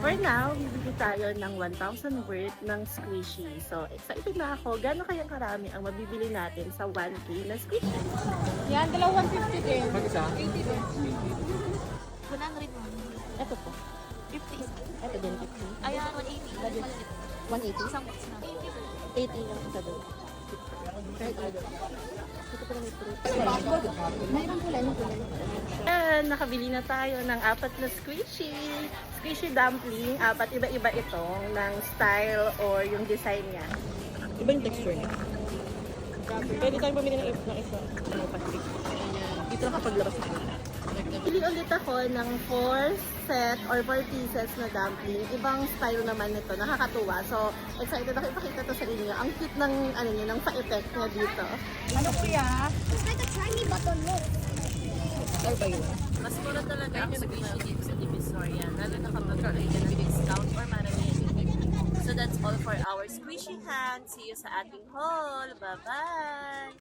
For now, bibili tayo ng 1,000 worth ng squishy. So, excited na ako. Gano'n kayang karami ang mabibili natin sa 1K na squishy? Yan, 250 din. Mag-isa? 80 din. 100 mo. Ito po. 50 isa. Ito din 50. Ayan, 180. Maliit. 180? Isang box na. 80 lang isa doon. Ito pa lang may fruit. Mayroon kulay ng kulay. And nakabili na tayo ng 4 na squishy. Squishy dumpling. 4, iba-iba itong ng style or yung design niya. Iba yung texture niya. Pwede tayong bumili ng isa. Plastic. Dito lang kapag labas na. Pili ulit ako ng 4 set or 4 pieces na dumpling. Ibang style naman nito. Nakakatuwa. So, excited ako ipakita to sa inyo. Ang cute ng, ano niya, ng pa-effect niya dito. Ano kuya? It's like a tiny button look. Ay ba yun? Mas mura talaga ang squishy dito sa Divisoria, lalo na kapag karoon ka ng discount or maramihan. So that's all for our squishy hand. See you sa ating haul. Bye-bye!